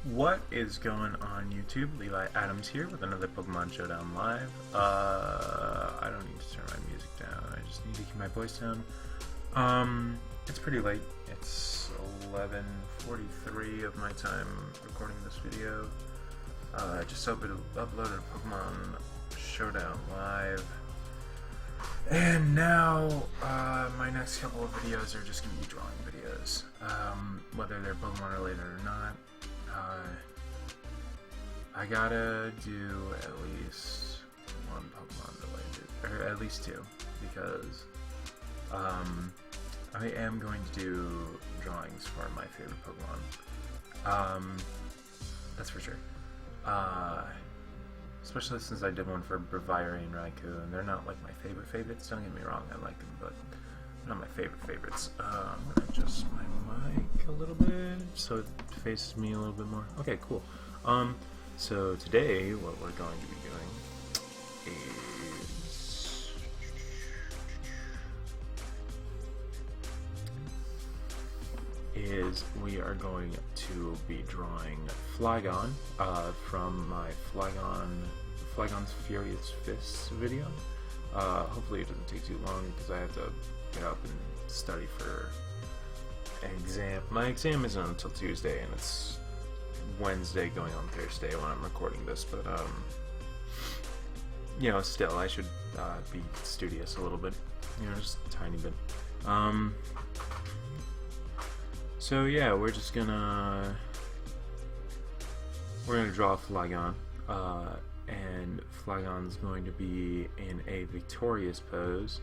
What is going on YouTube? Levi Adams here with another Pokemon Showdown Live. I don't need to turn my music down, I just need to keep my voice down. It's pretty late. It's 11:43 of my time recording this video. I just uploaded Pokemon Showdown Live. And now, my next couple of videos are just going to be drawing videos. Whether they're Pokemon related or not. I gotta do at least one Pokemon related, or at least two, because I am going to do drawings for my favorite Pokemon. That's for sure. Especially since I did one for Breviary and Raikou, and they're not like my favorites, don't get me wrong, I like them, but they're not my favorites. I'm gonna adjust my mic a little bit so it faces me a little bit more. Okay, cool. So today what we're going to be doing is we are going to be drawing Flygon from my Flygon's Furious Fists video. Hopefully it doesn't take too long because I have to get up and study for an exam. My exam isn't until Tuesday, and it's Wednesday going on Thursday when I'm recording this, but you know, still I should be studious a little bit, you know, just a tiny bit. So yeah, we're gonna draw Flygon, and Flygon's going to be in a victorious pose.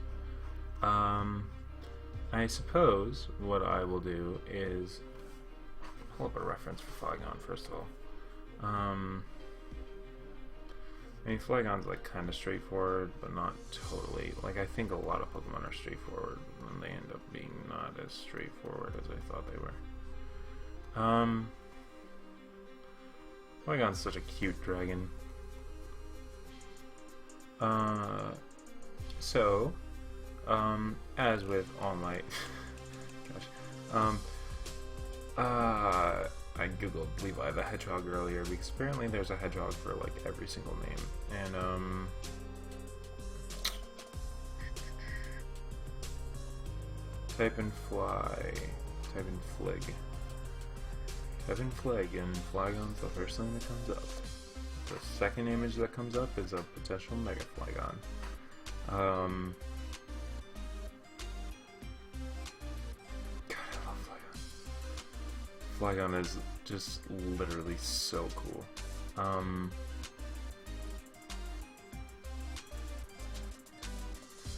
I suppose what I will do is pull up a reference for Flygon first of all. I mean, Flygon's like kind of straightforward, but not totally. Like, I think a lot of Pokemon are straightforward, and they end up being not as straightforward as I thought they were. Flygon's such a cute dragon. As with all my I googled Levi the Hedgehog earlier because apparently there's a hedgehog for like every single name, and type in fly, type in flig, type in flig, and Flygon's the first thing that comes up. The second image that comes up is a potential Mega Flygon. Flygon is just literally so cool.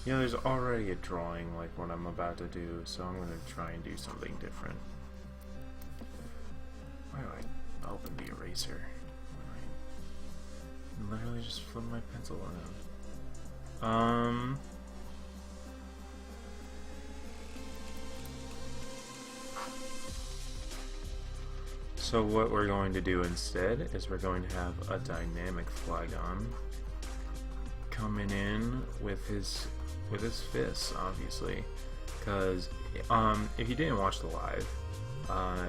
Yeah, there's already a drawing like what I'm about to do, so I'm going to try and do something different. Why do I open the eraser? I literally just flip my pencil around. So what we're going to do instead is we're going to have a dynamic Flygon coming in with his fists, obviously, because if you didn't watch the live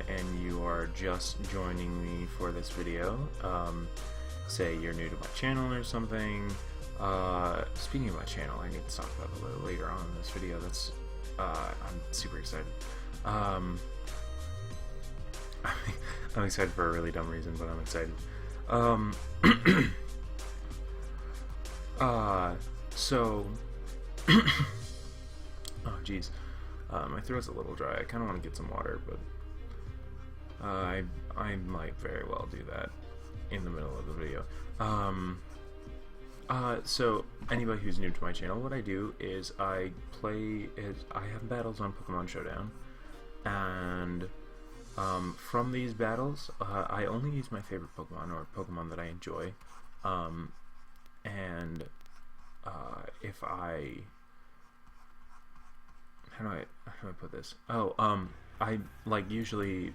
and you are just joining me for this video, say you're new to my channel or something. Speaking of my channel, I need to talk about it a little later on in this video. That's I'm super excited. I'm excited for a really dumb reason, but I'm excited. Oh geez, my throat's a little dry. I kind of want to get some water, but I might very well do that in the middle of the video. So anybody who's new to my channel, what I do is I have battles on Pokemon Showdown, and from these battles, I only use my favorite Pokemon or Pokemon that I enjoy, and if I how do I put this? Oh, I like usually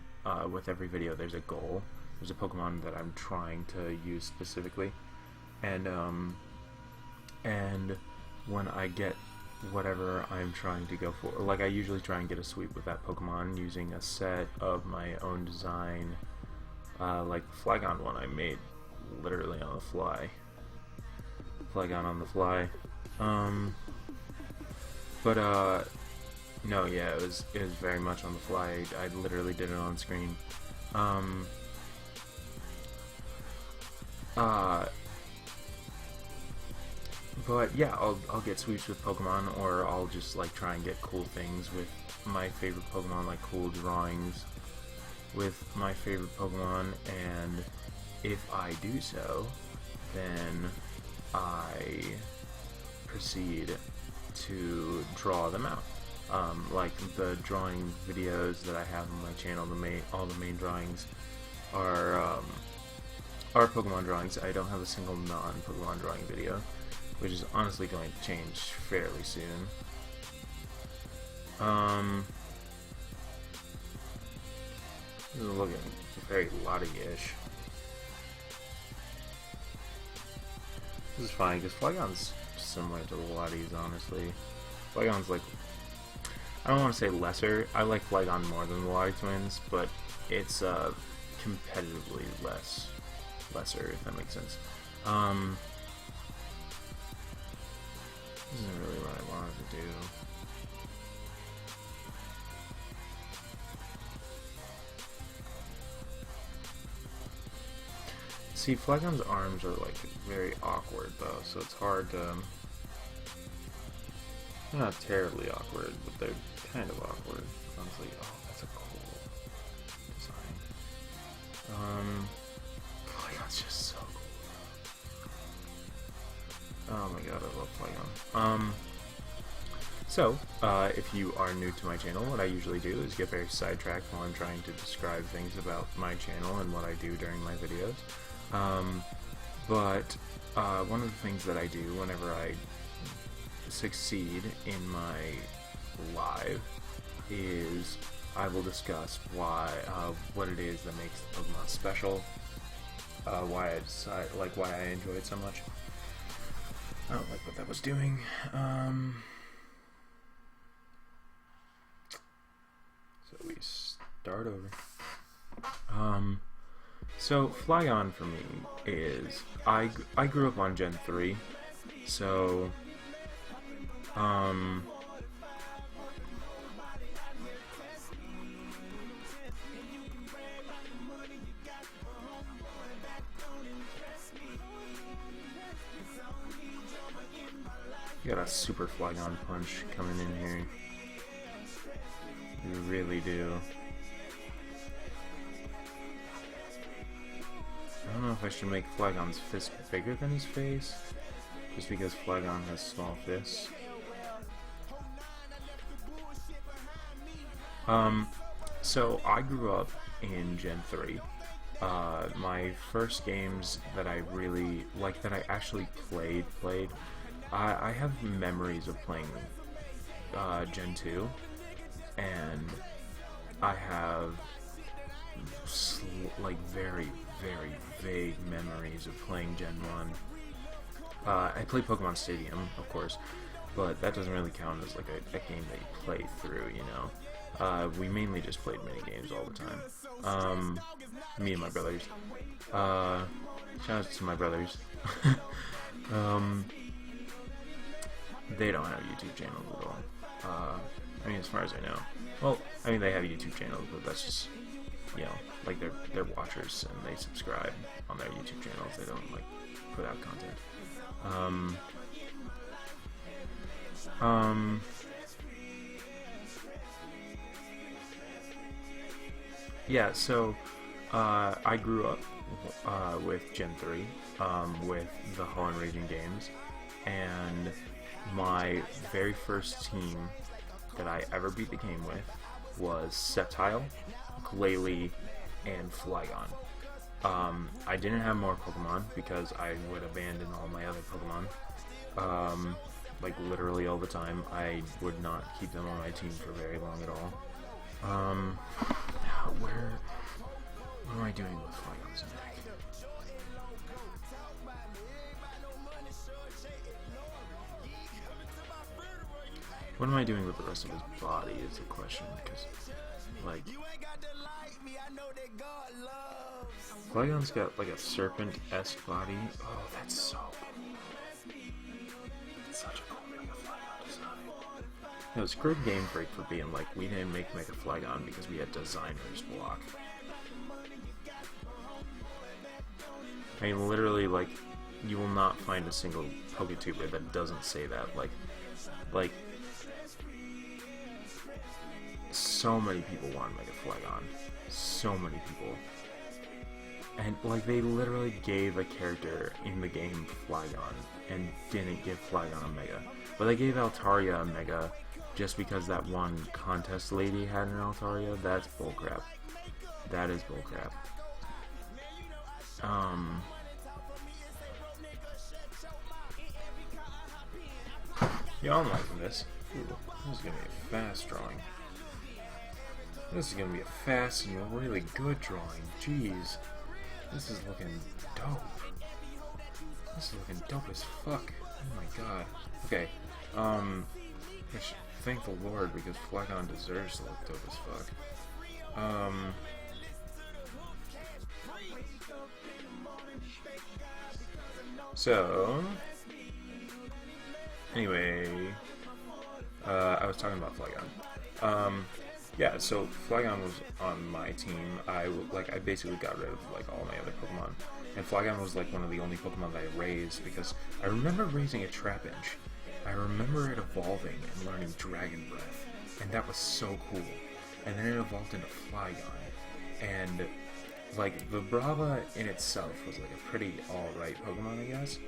with every video there's a goal. There's a Pokemon that I'm trying to use specifically, and when I get whatever I'm trying to go for, like I usually try and get a sweep with that Pokemon using a set of my own design Like the Flygon one I made literally on the fly. Flygon on the fly. No, yeah, it was very much on the fly. I literally did it on screen. But yeah, I'll get sweeps with Pokemon, or I'll just like try and get cool things with my favorite Pokemon, like cool drawings with my favorite Pokemon, and if I do so, then I proceed to draw them out. Like the drawing videos that I have on my channel, all the main drawings are Pokemon drawings. I don't have a single non-Pokemon drawing video, which is honestly going to change fairly soon. This is looking very Lottie-ish. This is fine, because Flygon's similar to the Lotties, honestly. Flygon's like, I don't want to say lesser. I like Flygon more than the Lottie twins, but it's competitively lesser, if that makes sense. This isn't really what I wanted to do. See, Flygon's arms are like very awkward though, so it's hard to... They're not terribly awkward, but they're kind of awkward. Honestly, oh, that's a cool design. Flygon's just so cool. Oh my god, I love Flygon. So, if you are new to my channel, what I usually do is get very sidetracked while I'm trying to describe things about my channel and what I do during my videos. One of the things that I do whenever I succeed in my live is I will discuss what it is that makes Pokemon special, why I enjoy it so much. I don't like what that was doing. So we start over. So Flygon for me is I grew up on Gen 3, so you got a super Flygon punch coming in here. You really do. I don't know if I should make Flygon's fist bigger than his face, just because Flygon has small fists. So I grew up in Gen 3. My first games that I really, like, that I actually played, I have memories of playing Gen 2, and I have like very vague memories of playing Gen 1. I played Pokemon Stadium, of course, but that doesn't really count as like a game that you play through, you know. We mainly just played mini games all the time. Me and my brothers. Shout out to my brothers. They don't have YouTube channels at all. I mean, as far as I know. Well, I mean, they have YouTube channels, but that's just, you know, like they're watchers and they subscribe on their YouTube channels. They don't like put out content. Yeah, so I grew up with Gen 3, with the Holland Raging games, and my very first team that I ever beat the game with was Sceptile, Glalie, and Flygon. I didn't have more Pokemon because I would abandon all my other Pokemon. Like literally all the time. I would not keep them on my team for very long at all. What am I doing with Flygon's neck? What am I doing with the rest of his body is the question, because, like, Flygon's got like a serpent-esque body. Oh, that's so cool. It's such a cool Mega Flygon design. No, screw GameFreak for being like, we didn't make Mega Flygon because we had designers block. I mean, literally, like, you will not find a single PokeTuber that doesn't say that. Like, so many people want Mega Flygon. So many people. And, like, they literally gave a character in the game Flygon and didn't give Flygon a Mega. But they gave Altaria a Mega just because that one contest lady had an Altaria. That's bullcrap. That is bullcrap. Yeah, I'm liking this. Ooh, this is gonna be a fast drawing. This is gonna be a fast and really good drawing. Jeez. This is looking dope. This is looking dope as fuck. Oh my god. Okay. Which, thank the Lord, because Flygon deserves to look dope as fuck. So, anyway, I was talking about Flygon. Yeah, so Flygon was on my team. I basically got rid of like all my other Pokemon, and Flygon was like one of the only Pokemon that I raised because I remember raising a Trapinch. I remember it evolving and learning Dragon Breath, and that was so cool. And then it evolved into Flygon, and like Vibrava in itself was like a pretty alright Pokemon, I guess.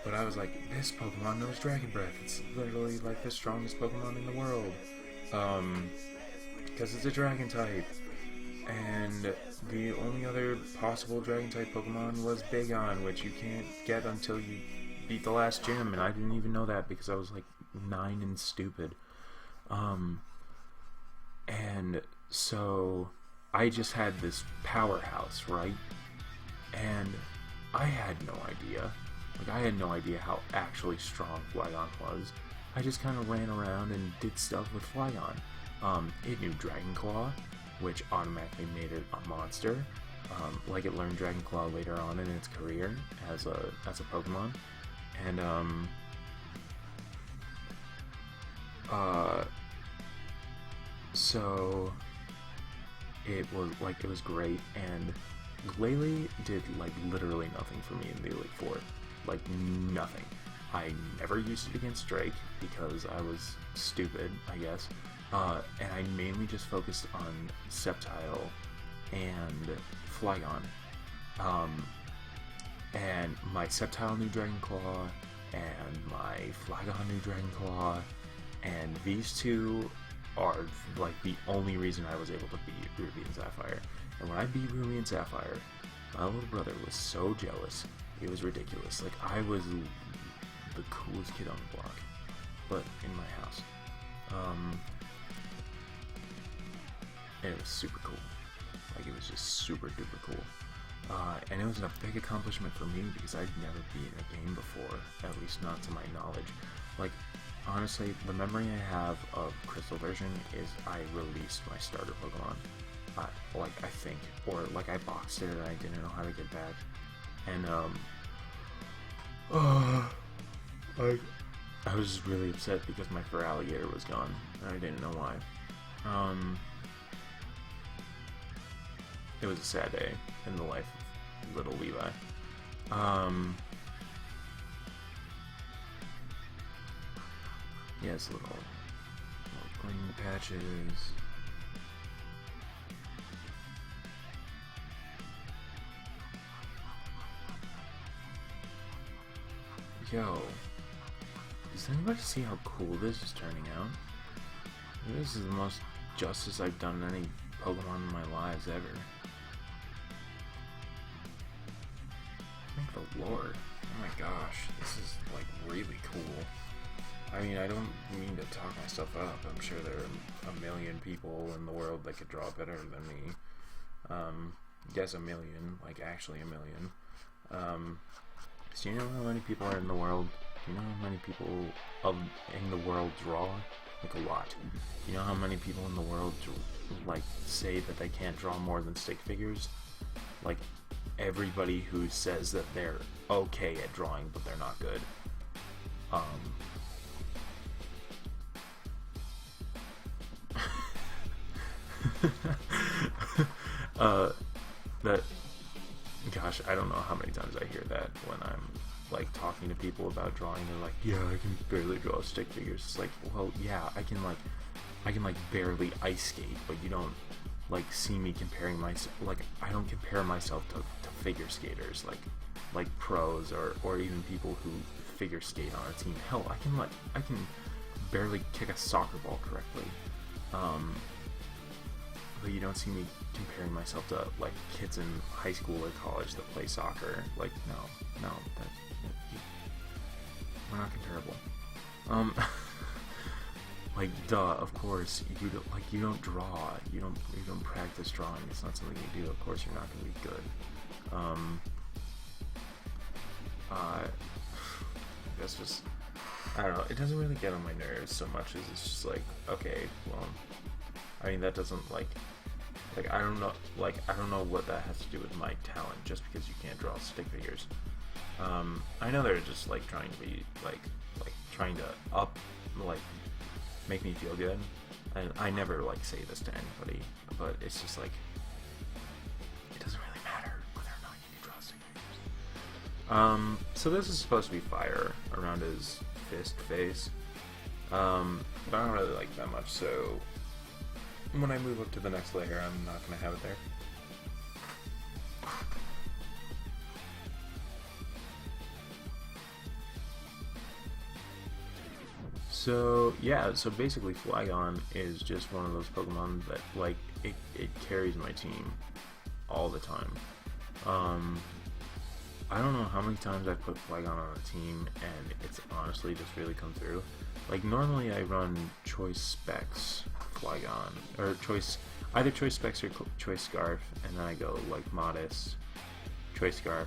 But I was like, this Pokemon knows Dragon Breath. It's literally like the strongest Pokemon in the world. Because it's a Dragon type. And the only other possible Dragon type Pokemon was Bagon, which you can't get until you beat the last gym, and I didn't even know that because I was like 9 and stupid. And so I just had this powerhouse, right? And I had no idea. Like, I had no idea how actually strong Flygon was. I just kind of ran around and did stuff with Flygon. It knew Dragon Claw, which automatically made it a monster. Like, it learned Dragon Claw later on in its career as a Pokemon. And, so it was great, and Glalie did like literally nothing for me in the Elite Four. Like, nothing. I never used it against Drake because I was stupid, I guess. And I mainly just focused on Sceptile and Flygon. And my Sceptile knew Dragon Claw, and my Flygon knew Dragon Claw, and these two are like the only reason I was able to beat Ruby and Sapphire. And when I beat Ruby and Sapphire, my little brother was so jealous. It was ridiculous. Like, I was the coolest kid on the block, but in my house. And it was super cool. Like, it was just super duper cool. And it was a big accomplishment for me because I'd never beaten a game before, at least not to my knowledge. Like, honestly, the memory I have of Crystal version is I released my starter Pokemon. I think. Or, like, I boxed it and I didn't know how to get back. And, I was just really upset because my Feraligatr was gone. And I didn't know why. It was a sad day in the life of little Levi. Yes, little green patches. Yo, does anybody see how cool this is turning out? This is the most justice I've done in any Pokemon in my lives ever. Thank the Lord. Oh my gosh, this is like really cool. I mean, I don't mean to talk myself up. I'm sure there are a million people in the world that could draw better than me. Yes, a million, like actually a million. So you know how many people are in the world? You know how many people in the world draw? Like, a lot. You know how many people in the world like say that they can't draw more than stick figures? Like, everybody who says that they're okay at drawing but they're not good. That, gosh, I don't know how many times I hear that when I'm like talking to people about drawing. They're like, yeah, I can barely draw stick figures. It's like, well, yeah, I can barely ice skate, but you don't like see me comparing myself. Like, I don't compare myself to figure skaters, like pros or even people who figure skate on a team. Hell, I can barely kick a soccer ball correctly. But you don't see me comparing myself to like kids in high school or college that play soccer. Like, no, we're not comparable. Like, duh, of course you don't draw, you don't practice drawing. It's not something you do. Of course you're not going to be good. That's just, I don't know. It doesn't really get on my nerves so much as it's just like, okay, well, I mean, that doesn't like I don't know what that has to do with my talent just because you can't draw stick figures. I know they're just like trying to be like trying to make me feel good, and I never like say this to anybody, but it's just like, it doesn't really matter whether or not you can draw stick figures. So this is supposed to be fire around his fist face, but I don't really like that much, so when I move up to the next layer, I'm not going to have it there. So yeah, so basically Flygon is just one of those Pokemon that like it carries my team all the time. I don't know how many times I put Flygon on a team and it's honestly just really come through. Like, normally I run Choice Specs Flygon, or either Choice Specs or Choice Scarf, and then I go like Modest, Choice Scarf,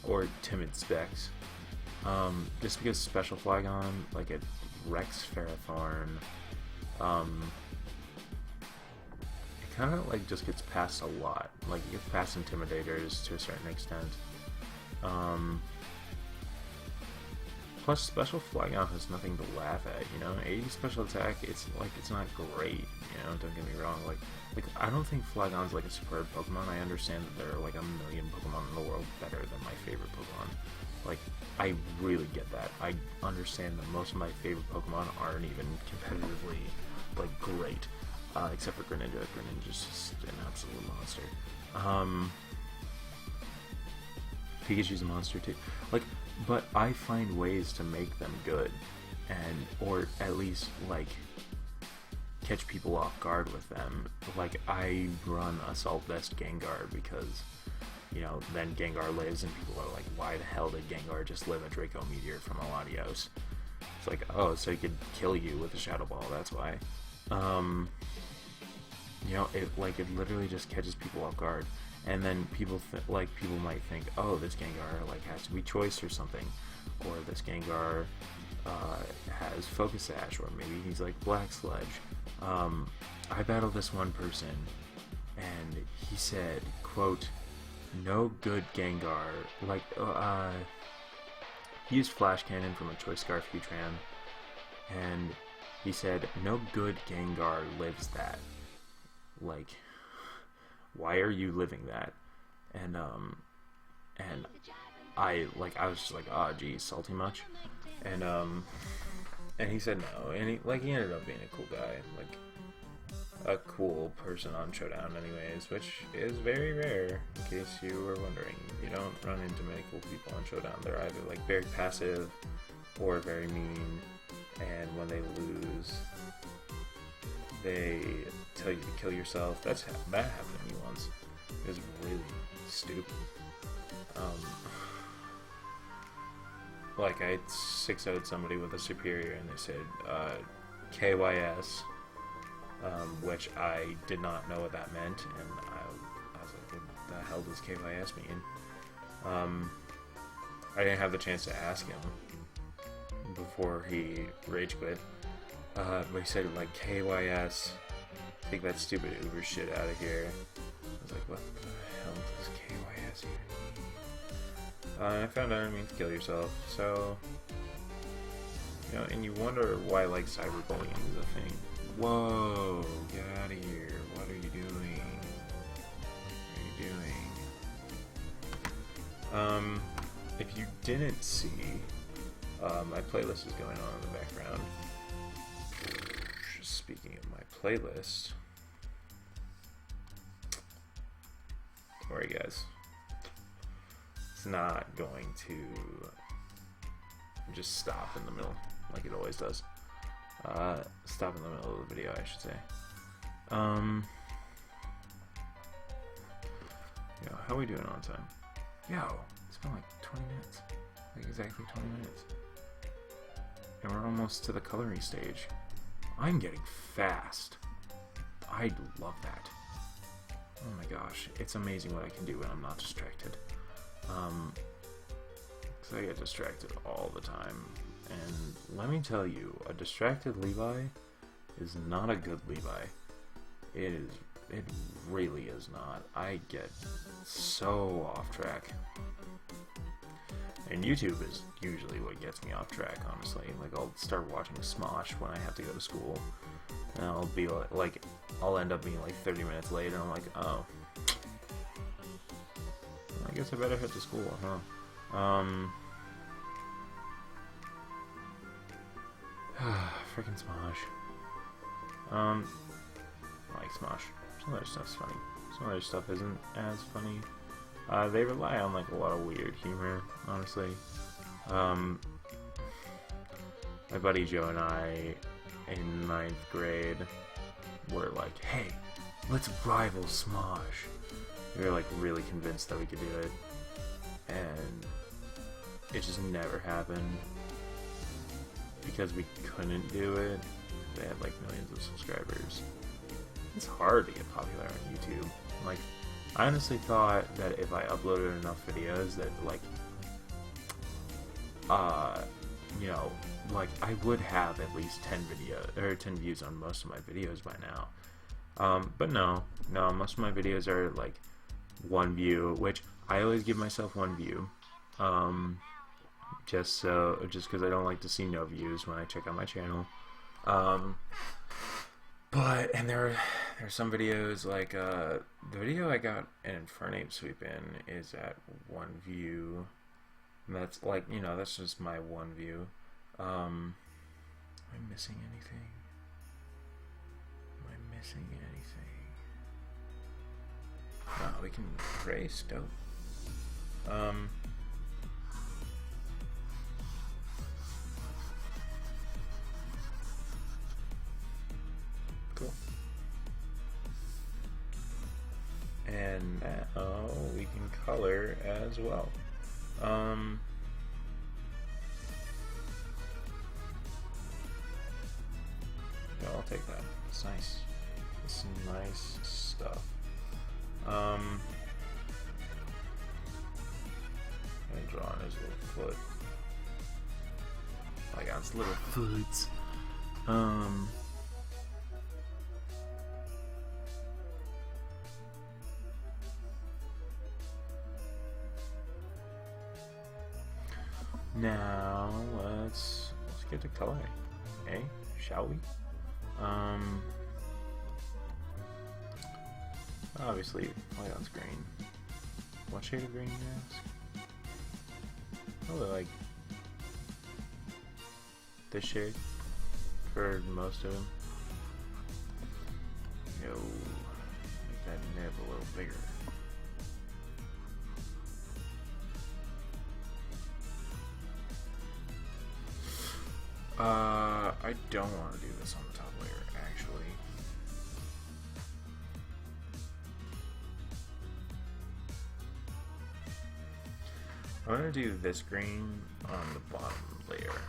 or Timid Specs. Just because Special Flygon, like, it wrecks Ferrothorn. It kind of like just gets past a lot. Like, it gets past Intimidators to a certain extent. Plus, Special Flygon has nothing to laugh at, you know? 80 special attack, it's not great, you know? Don't get me wrong. Like I don't think Flygon's like a superb Pokemon. I understand that there are like a million Pokemon in the world better than my favorite Pokemon. Like, I really get that. I understand that most of my favorite Pokemon aren't even competitively like great, except for Greninja. Greninja's just an absolute monster. Pikachu's a monster too. Like, but I find ways to make them good, or at least like catch people off guard with them. Like, I run Assault Vest Gengar because, you know, then Gengar lives and people are like, why the hell did Gengar just live a Draco Meteor from Latios? It's like, oh, so he could kill you with a Shadow Ball, that's why. You know, it literally just catches people off guard. And then people might think, oh, this Gengar like has to be Choice or something, or this Gengar has Focus Sash, or maybe he's like Black Sledge. I battled this one person, and he said, quote, "No good Gengar." Like, he used Flash Cannon from a Choice Scarf Heatran, and he said, "No good Gengar lives that." Like, why are you living that? And I was just like, oh geez, salty much? And he said no, and he ended up being a cool guy, like a cool person on Showdown anyways, which is very rare, in case you were wondering. You don't run into many cool people on Showdown. They're either like very passive or very mean, and when they lose, they tell you to kill yourself. That happened to me once. It was really stupid. Like, I 6-0'd somebody with a superior and they said KYS, which I did not know what that meant, and I was like, what the hell does KYS mean? I didn't have the chance to ask him before he rage quit, but he said like, KYS, take that stupid Uber shit out of here. I was like, what the I found out I mean to kill yourself, so... You know, and you wonder why, like, cyberbullying is a thing. Whoa, get out of here. What are you doing? What are you doing? If you didn't see, my playlist is going on in the background. Just speaking of my playlist. Don't worry, guys. It's not going to just stop in the middle like it always does. Stop in the middle of the video, I should say. Yo, how are we doing on time? Yo, it's been like 20 minutes. Like exactly 20 minutes. And we're almost to the coloring stage. I'm getting fast. I love that. Oh my gosh, it's amazing what I can do when I'm not distracted. Because I get distracted all the time. And let me tell you, a distracted Levi is not a good Levi. It really is not. I get so off track. And YouTube is usually what gets me off track, honestly. Like, I'll start watching Smosh when I have to go to school. And I'll be like I'll end up being like 30 minutes late, and I'm like, oh. I guess I better head to school, huh? Freaking Smosh. I like Smosh. Some other stuff's funny. Some other stuff isn't as funny. They rely on like a lot of weird humor, honestly. My buddy Joe and I in 9th grade were like, hey, let's rival Smosh. We were like really convinced that we could do it, and it just never happened because we couldn't do it. They had like millions of subscribers. It's hard to get popular on YouTube. Like, I honestly thought that if I uploaded enough videos that like you know, like I would have at least 10 views on most of my videos by now. But no, most of my videos are like 1 view, which I always give myself 1 view. Just because I don't like to see no views when I check out my channel. But there are some videos like the video I got an Infernape sweep in is at 1 view. And that's like, you know, that's just my 1 view. Am I missing anything? Am I missing anything? No, we can race, dope. Cool. And now we can color as well. Yeah, I'll take that. It's nice. It's nice stuff. And draw on his little foot. Like on his little foot. Now let's get to coloring, eh? Shall we? Obviously, Flygon's green. What shade of green, you ask? Probably like this shade for most of them. Yo, make that nib a little bigger. I don't want to do this on the top layer, actually. I'm going to do this green on the bottom layer.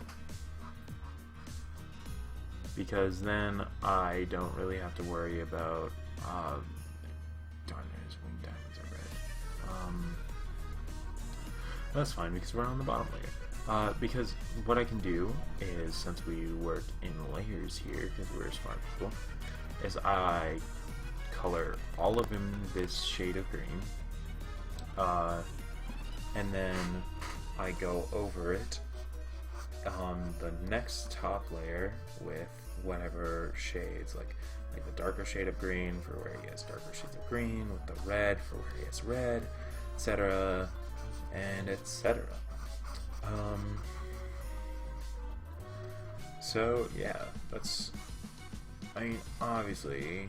Because then I don't really have to worry about, darn, his wing diamonds are red. That's fine because we're on the bottom layer. Because what I can do is, since we work in layers here, because we're smart people, is I color all of them this shade of green, and then I go over it on the next top layer with whatever shades, like the darker shade of green for where he has darker shades of green, with the red for where he has red, etc. and etc. So yeah, that's, I mean, obviously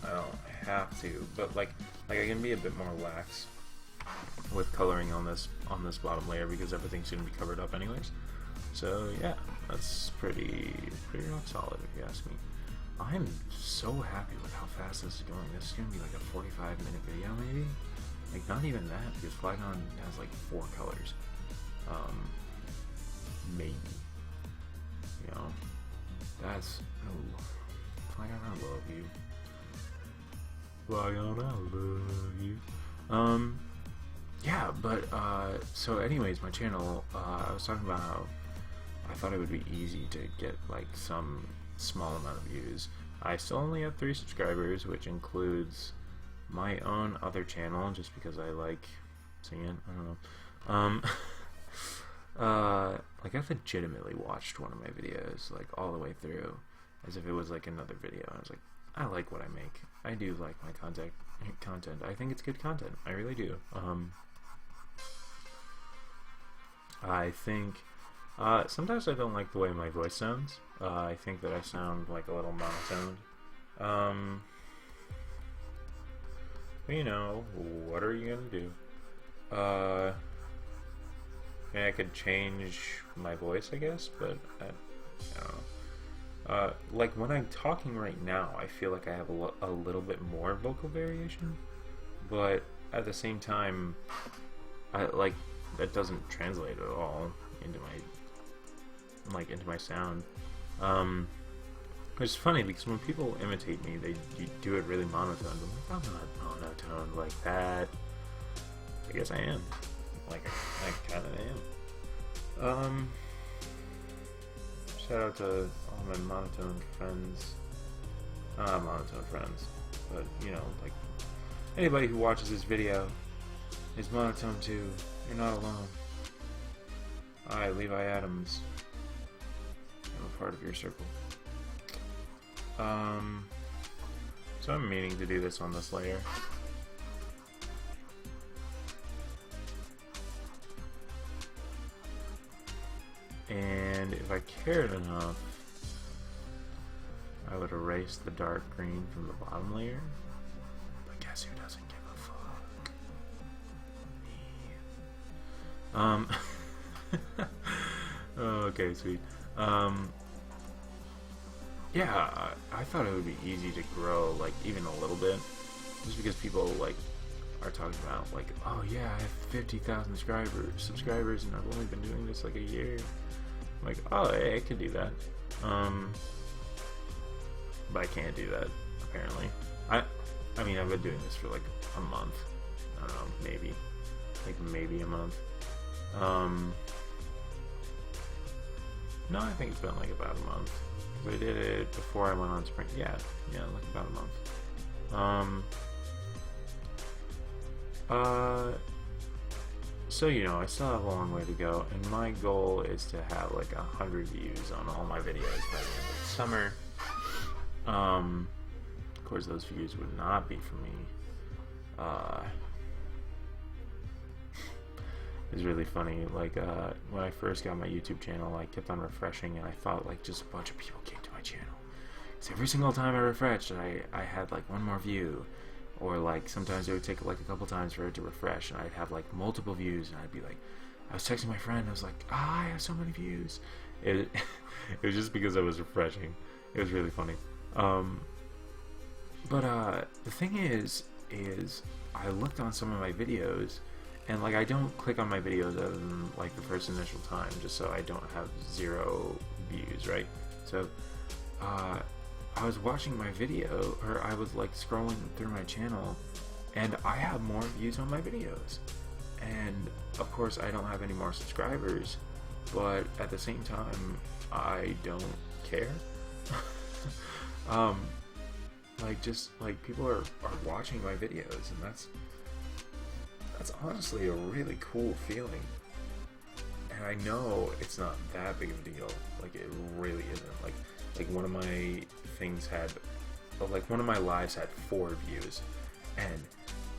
I don't have to, but like I can be a bit more lax with coloring on this bottom layer because everything's gonna be covered up anyways. So yeah, that's pretty rock solid if you ask me. I'm so happy with how fast this is going. This is gonna be like a 45-minute video maybe. Like not even that, because Flygon has like 4 colors. Maybe. You know, that's, oh, Flygon, I love you. Flygon, I love you. Yeah, but, so anyways, my channel, I was talking about how I thought it would be easy to get, like, some small amount of views. I still only have 3 subscribers, which includes my own other channel, just because I like singing, I don't know. Like, I've legitimately watched one of my videos, like, all the way through, as if it was, like, another video. I was like, I like what I make. I do like my content. I think it's good content. I really do. I think sometimes I don't like the way my voice sounds. I think that I sound like a little monotoned. But you know, what are you gonna do? I could change my voice, I guess, but I don't know. Like when I'm talking right now, I feel like I have a little bit more vocal variation, but at the same time, that doesn't translate at all into my sound. It's funny because when people imitate me, they do it really monotone. I'm like, I'm not monotone like that. I guess I am. Like I kind of am. Shout out to all my monotone friends. Monotone friends, but you know, like anybody who watches this video is monotone too. You're not alone. I, Levi Adams, I'm a part of your circle. So I'm meaning to do this on this layer. And if I cared enough, I would erase the dark green from the bottom layer. But guess who doesn't give a fuck? Me. Okay, sweet. Yeah, I thought it would be easy to grow, like, even a little bit. Just because people, like, are talking about, like, oh yeah, I have 50,000 subscribers and I've only been doing this, like, a year. I'm like, oh, hey, I could do that. But I can't do that, apparently. I mean, I've been doing this for, like, a month. I don't know, maybe. Like, maybe a month. No, I think it's been, like, about a month. I did it before I went on spring. Yeah, like about a month. So you know, I still have a long way to go, and my goal is to have like 100 views on all my videos by the end of the summer. Of course, those views would not be for me. It's really funny, like, when I first got my YouTube channel, I kept on refreshing, and I thought, like, just a bunch of people came to my channel. So every single time I refreshed, I had, like, one more view, or, like, sometimes it would take, like, a couple times for it to refresh, and I'd have, like, multiple views, and I'd be like, I was texting my friend, I was like, I have so many views. It was just because I was refreshing. It was really funny. But the thing is I looked on some of my videos, and like I don't click on my videos other than like the first initial time, just so I don't have 0 views, right? So I was watching my video, or I was like scrolling through my channel, and I have more views on my videos, and of course I don't have any more subscribers, but at the same time I don't care. like just like people are watching my videos, and That's honestly a really cool feeling. And I know it's not that big of a deal. Like, it really isn't. Like one of my things had, like one of my lives had 4 views, and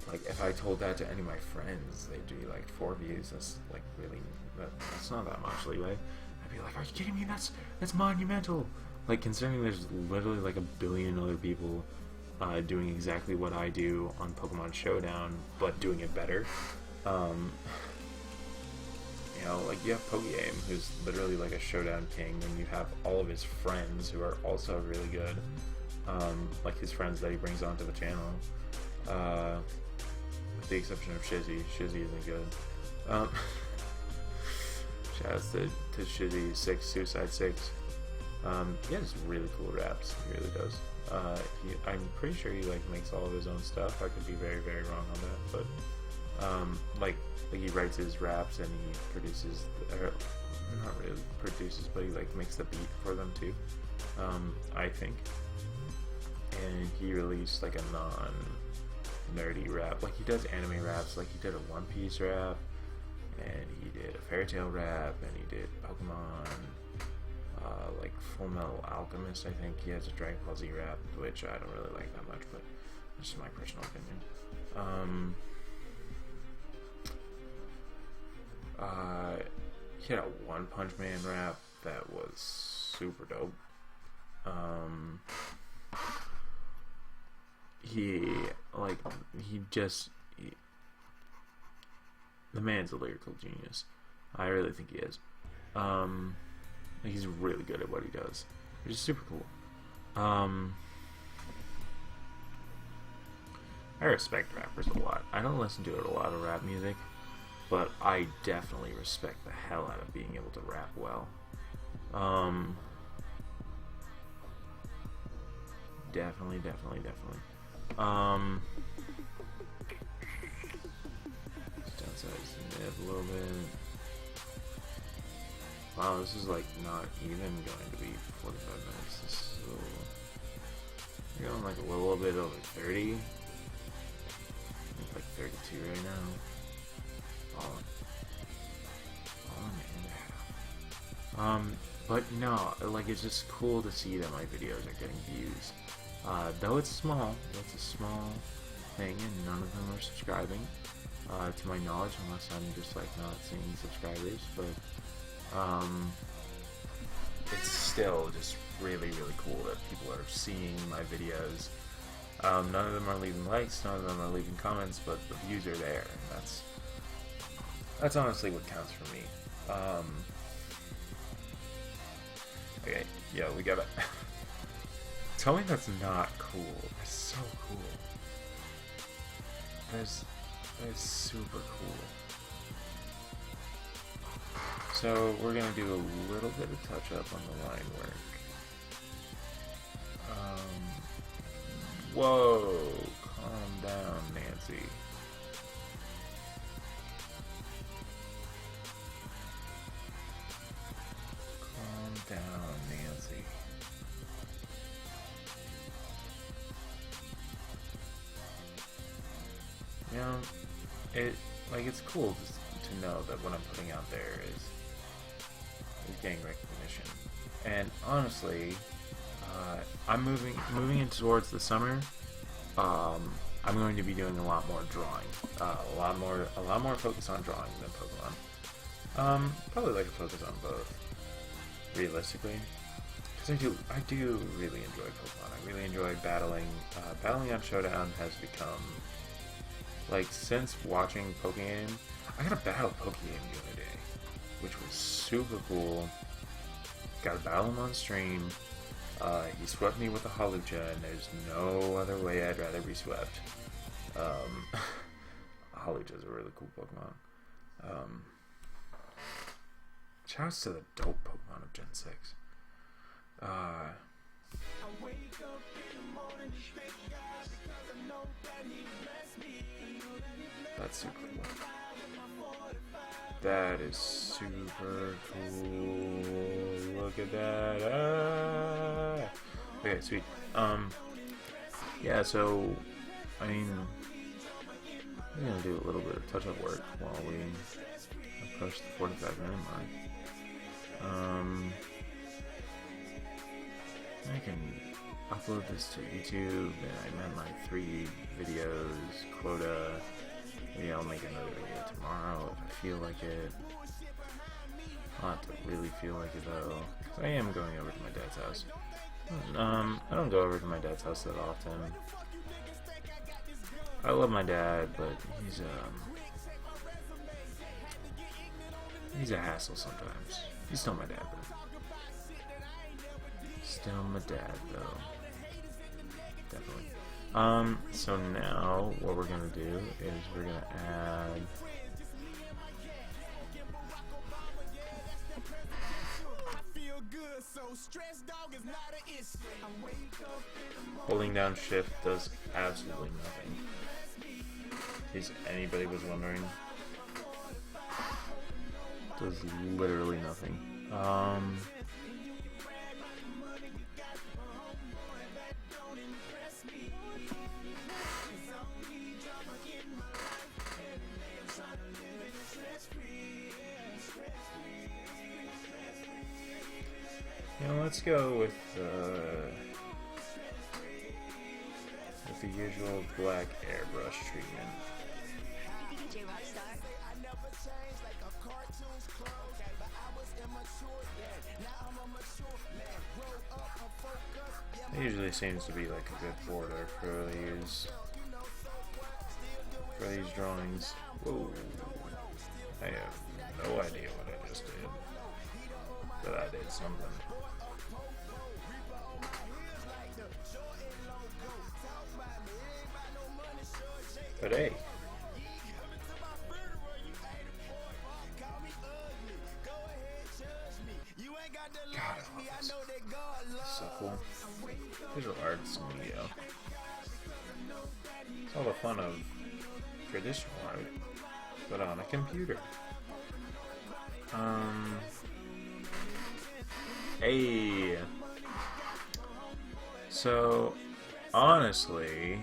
like if I told that to any of my friends, they'd be like, 4 views. That's like really, that's not that much, Levi. I'd be like, are you kidding me? That's monumental. Like, considering there's literally like 1 billion other people doing exactly what I do on Pokemon Showdown, but doing it better. You know, like, you have Pokegame, who's literally like a Showdown king, and you have all of his friends who are also really good. Like his friends that he brings onto the channel. With the exception of Shizzy. Shizzy isn't good. Shouts to Shizzy 6, Suicide 6. He has really cool raps. He really does. I'm pretty sure he like makes all of his own stuff. I could be very, very wrong on that, but like he writes his raps and he produces, or not really produces, but he like makes the beat for them too. I think. And he released like a non-nerdy rap. Like, he does anime raps. Like, he did a One Piece rap, and he did a Fairy Tail rap, and he did Pokemon. Like Full Metal Alchemist, I think he has a Dragon Ball Z rap, which I don't really like that much, but that's just my personal opinion. He had a One Punch Man rap that was super dope. The man's a lyrical genius. I really think he is. He's really good at what he does, which is super cool. I respect rappers a lot. I don't listen to a lot of rap music, but I definitely respect the hell out of being able to rap well. Definitely. Just downsize the nib a little bit. Wow, this is like not even going to be 45 minutes. This is a little, we're going like a little bit over 30. It's like 32 right now. But no, like, it's just cool to see that my videos are getting views. Though it's small, it's a small thing, and none of them are subscribing, to my knowledge, unless I'm just like not seeing subscribers. But it's still just really, really cool that people are seeing my videos. None of them are leaving likes, none of them are leaving comments, but the views are there, and that's honestly what counts for me. Okay, yeah, we gotta tell me that's not cool. That's so cool. That is super cool. So we're gonna do a little bit of touch up on the line work. Whoa, calm down, Nancy. Calm down, Nancy. You know, it's cool to know that what I'm putting out there is getting recognition. And honestly, I'm moving in towards the summer. I'm going to be doing a lot more drawing, a lot more focus on drawing than Pokemon. Probably like a focus on both, realistically, because I do really enjoy Pokemon. I really enjoy battling. Battling on Showdown has become, like, since watching Pokegame, I got a battle Pokegame the other day, which was super cool. Got to battle him on stream. He swept me with a Hawlucha, and there's no other way I'd rather be swept. Hawlucha's a really cool Pokemon. Shouts to the dope Pokemon of Gen 6. That's super cool. That is super cool. Look at that. Okay, sweet. Yeah, so, I mean, I'm gonna do a little bit of touch-up work while we approach the 45-minute mark. I can upload this to YouTube, and I meant like 3 videos quota. Maybe I'll make another video tomorrow if I feel like it. I'll have to really feel like it though, because I am going over to my dad's house. I don't go over to my dad's house that often. I love my dad, but he's a hassle sometimes. He's still my dad though. Still my dad though. Definitely. So now what we're gonna do is we're gonna add holding down shift does absolutely nothing. In case anybody was wondering. Does literally nothing. You know, let's go with the usual black airbrush treatment. It usually seems to be like a good border for these drawings. Whoa. I have no idea what I just did. But I did something. But hey. God, I love this. So cool. Visual arts media. It's all the fun of traditional art, but on a computer. Hey. So, honestly,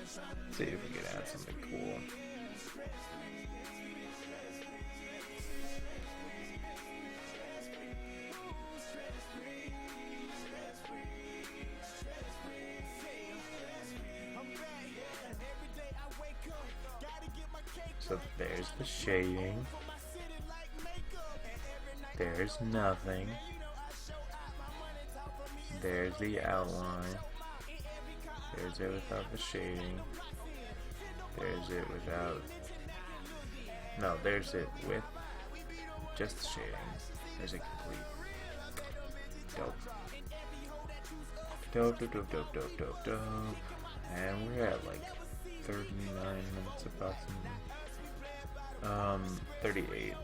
let's see if we can add something cool. So there's the shading. There's nothing. There's the outline. There's it without the shading. There's it without. No, there's it with just the shading. There's it complete. Dope. Dope, dope, dope, dope, dope, dope, dope. And we're at like 39 minutes approximately. 38.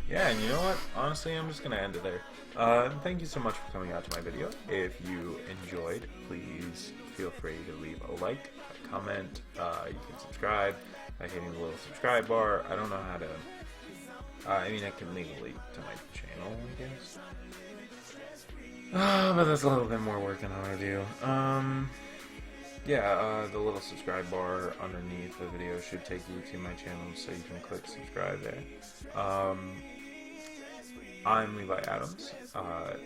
Yeah, and you know what? Honestly, I'm just gonna end it there. Thank you so much for coming out to my video. If you enjoyed, please feel free to leave a like, a comment. You can subscribe by hitting the little subscribe bar. I don't know how to. I mean, I can leave a link to my channel, I guess. But that's a little bit more work than I want to do. Yeah, the little subscribe bar underneath the video should take you to my channel, so you can click subscribe there. I'm Levi Adams.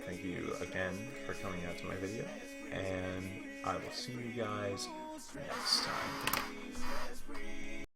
Thank you again for coming out to my video, and I will see you guys next time.